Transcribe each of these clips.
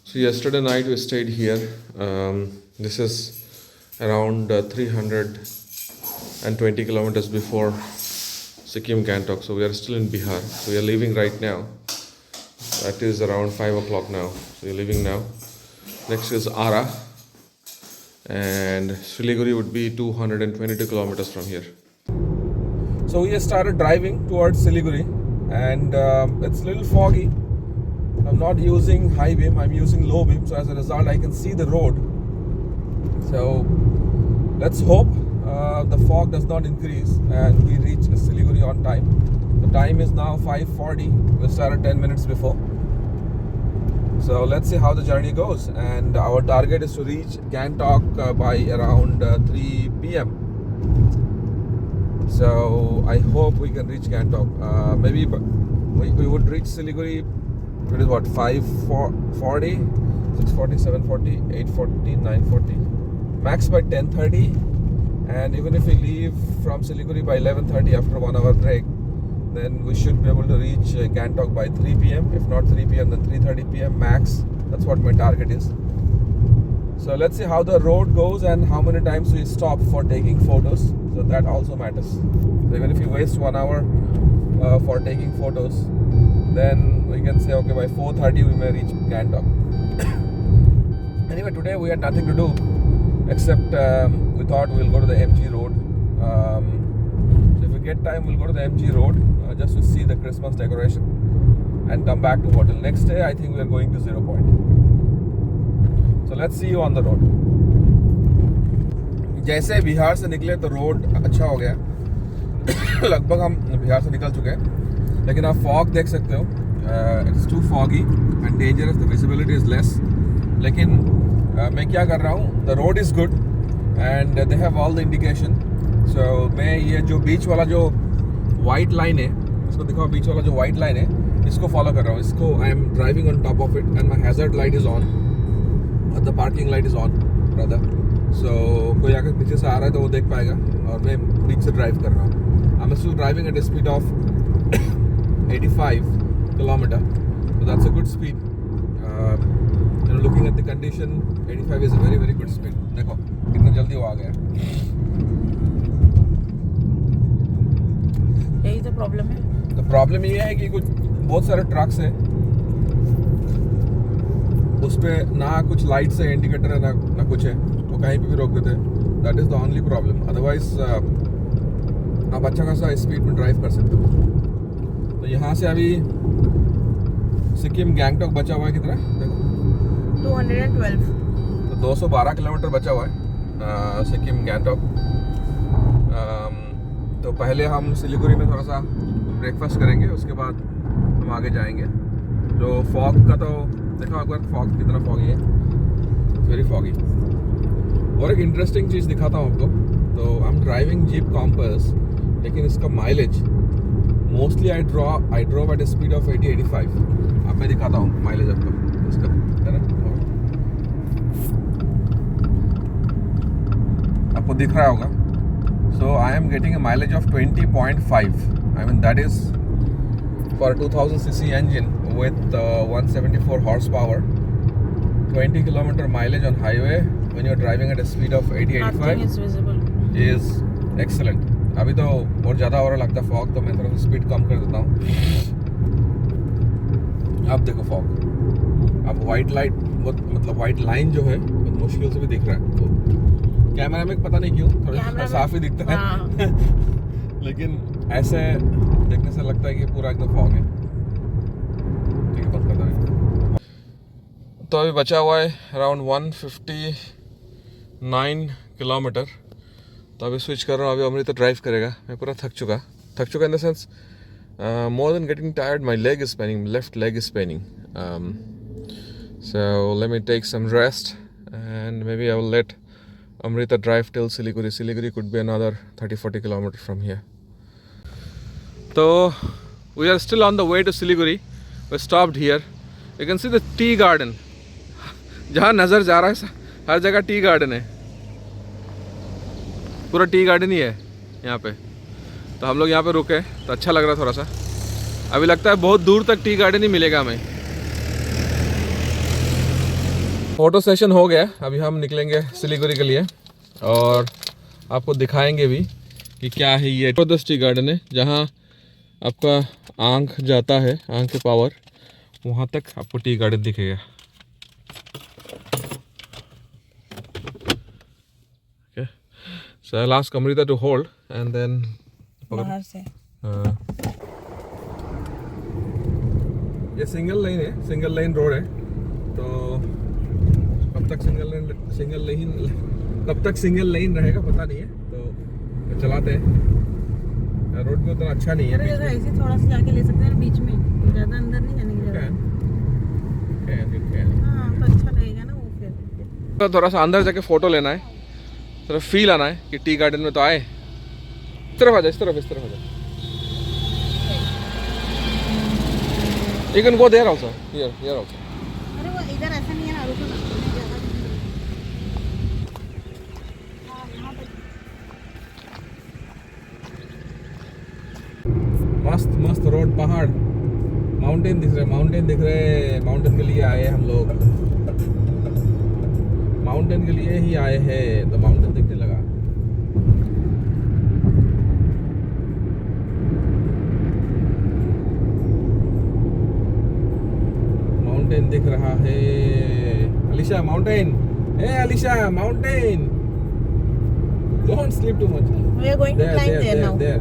So yesterday night we stayed here. This is around 320 kilometers before Sikkim Gangtok. So we are still in Bihar. So we are leaving right now. That is around 5 o'clock now. So we are leaving now. Next is Ara, and Siliguri would be 222 kilometers from here. So we started driving towards Siliguri, and it's a little foggy. I'm not using high beam, I'm using low beam, so as a result I can see the road. So let's hope the fog does not increase and we reach Siliguri on time. The time is now 5:40. We started 10 minutes before. So let's see how the journey goes, and our target is to reach Gangtok by around 3 p.m. So I hope we can reach Gangtok. Maybe we would reach Siliguri. It is what, 5:40, 6:40, 7:40, 8:40, 9:40, max by 10:30. And even if we leave from Siliguri by 11:30 after 1 hour break, then we should be able to reach Gangtok by 3 p.m. If not 3 p.m, then 3:30 p.m. max. That's what my target is. So let's see how the road goes and how many times we stop for taking photos. So that also matters. So even if you waste 1 hour for taking photos, then we can say, okay, by 4:30 we may reach Gangtok. Anyway, today we had nothing to do except we thought we'll go to the MG road. So if we get time, we'll go to the MG road just to see the Christmas decoration and come back to hotel. Next day, I think we are going to 0 Point. So let's see you on the road. जैसे बिहार से निकले तो road अच्छा हो गया. लगभग हम बिहार से निकल चुके हैं, लेकिन आप फॉग देख सकते हो. It's too foggy and dangerous. The visibility is less. लेकिन मैं क्या कर रहा हूँ, the road is good and they have all the indication. So मैं ये जो बीच वाला जो वाइट लाइन है, इसको दिखाओ. बीच वाला जो वाइट लाइन है, इसको फॉलो कर रहा हूँ. इसको I am driving on top of it and my hazard light is on, the parking light is on brother. So कोई अगर पीछे से आ रहा है तो वो देख पाएगा. और मैं बीच से ड्राइव कर रहा हूँ. I am still driving eight a speed of 85 kilometer. So that's a good speed. Looking at the condition, 85 is a very very good speed. देखो कितना जल्दी वो आ गया. यही तो प्रॉब्लम है. तो प्रॉब्लम ये है कि कुछ बहुत सारे ट्रक्स हैं, उस पर ना कुछ लाइट्स है, इंडिकेटर है, ना कुछ है. वो कहीं पे भी रोक देते हैं. That is the only problem. Otherwise आप अच्छा खासा स्पीड में ड्राइव कर सकते हो. तो यहाँ से अभी सिक्किम गैंगटॉक बचा हुआ है कितना, देखो 212. तो 212 किलोमीटर बचा हुआ है सिक्किम गैंगटॉक. तो पहले हम सिलीगुड़ी में थोड़ा सा ब्रेकफास्ट करेंगे, उसके बाद हम आगे जाएंगे. जो फॉग का तो देखो एक बार, फॉग कितना फॉगी है, वेरी फॉगी. और एक इंटरेस्टिंग चीज़ दिखाता हूँ आपको. तो I am driving jeep compass, लेकिन इसका mileage mostly I drove at a speed of 80-85. अब मैं दिखाता हूँ माइलेज आपको इसका, है ना. आपको दिख रहा होगा. So I am getting a mileage of 20.5. I mean that is for 2000 cc engine with 174 horsepower. 20 kilometer mileage on highway when you're driving at a speed of 80-85 Nothing is visible. is excellent. अभी तो और ज़्यादा हो रहा लगता है fog, तो मैं थोड़ा सा स्पीड कम कर देता हूँ. अब देखो फॉग. अब वाइट लाइट बहुत, मतलब वाइट लाइन जो है बहुत मुश्किल से भी दिख रहा है. तो कैमरा में पता नहीं क्यों थोड़ा साफ ही दिखता है. हाँ. लेकिन ऐसे देखने से लगता है कि पूरा एकदम फॉग है. ठीक है, बंद कर दो. तो अभी बचा हुआ है अराउंड 159 किलोमीटर. तो अभी स्विच कर रहा हूँ. अभी अमृता ड्राइव करेगा. मैं पूरा थक चुका in the sense more than getting tired. My leg is paining, left leg is paining. So let me take some rest and maybe I will let Amrita drive till Siliguri. Siliguri could be another 30-40 kilometers from here. So we are still on the way to Siliguri. We stopped here. You can see the tea garden. जहाँ नज़र जा रहा है हर जगह tea garden है. पूरा tea garden ही है यहाँ पे. तो हम लोग यहाँ पे रुके तो अच्छा लग रहा है थोड़ा सा. अभी लगता है बहुत दूर तक टी गार्डन ही मिलेगा हमें. फोटो सेशन हो गया, अभी हम निकलेंगे सिलीगुड़ी के लिए और आपको दिखाएंगे भी कि क्या है ये। जबरदस्त टी गार्डन है जहाँ आपका आँख जाता है, आँख के पावर वहाँ तक आपको टी गार्डन दिखेगा। Okay. So I'll ask Amrita to hold and then बाहर से ये सिंगल लाइन है, सिंगल लाइन रोड है, तो कब तक सिंगल लाइन रहेगा पता नहीं है, तो चलाते हैं। रोड भी उतना अच्छा नहीं है, अरे जगह ऐसे थोड़ा सा जाके ले सकते हैं बीच में, ज़्यादा अंदर नहीं जाने की जगह। हाँ तो अच्छा लगेगा ना वो फिर। तो थोड़ा सा अंदर जाके फोटो लेना है, थोड़ा फील आना है कि टी गार्डन में तो आए। इस तरफ आ जाए, इस तरफ आ जाए। You can go there also. Here also. अरे वो इधर ऐसा नहीं है ना, रुको ना, मस्त मस्त रोड, पहाड़, माउंटेन दिख रहे। माउंटेन के लिए आए हम लोग, माउंटेन के लिए ही आए हैं, तो माउंटेन दिखने लगा। माउंटेन दिख रहा है। Alisha mountain, Alisha mountain, don't sleep too much. We are going to climb there now. There.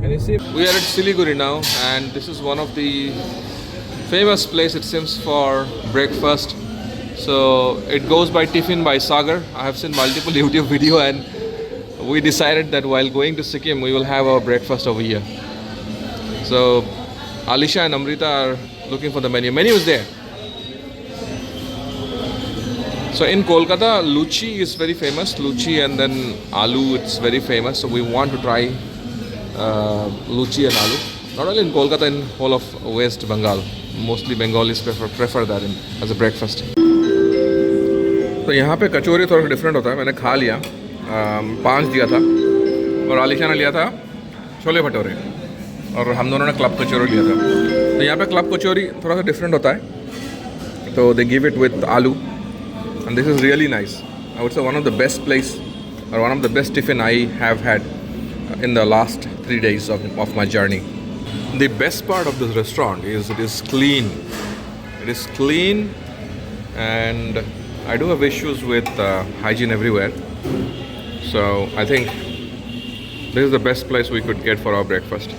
Can you see? We are at Siliguri now, and this is one of the famous place it seems for breakfast. So it goes by Tiffin by Sagar. I have seen multiple YouTube video, and we decided that while going to Sikkim, we will have our breakfast over here. So Alisha and Amrita are looking for the menu. Menu is there. So in Kolkata, luchi is very famous. Luchi and then aloo, it's very famous. So we want to try luchi and aloo. Not only in Kolkata, in whole of West Bengal. Mostly Bengalis prefer that as a breakfast. तो यहाँ पे कचौरी थोड़ा different होता है। मैंने खा लिया, 5 दिया था, और आलिशा ने लिया था छोले भटूरे, और हम दोनों ने क्लब कचौरी लिया था। तो यहाँ पे क्लब कचौरी थोड़ा सा डिफरेंट होता है, तो दे गिव इट विथ आलू, and this is really nice. I would say one of the best place, or one of the best tiffin I have had in the last 3 days of my journey. The best part of this restaurant is it is clean. It is clean, and I do have issues with hygiene everywhere. So I think this is the best place we could get for our breakfast.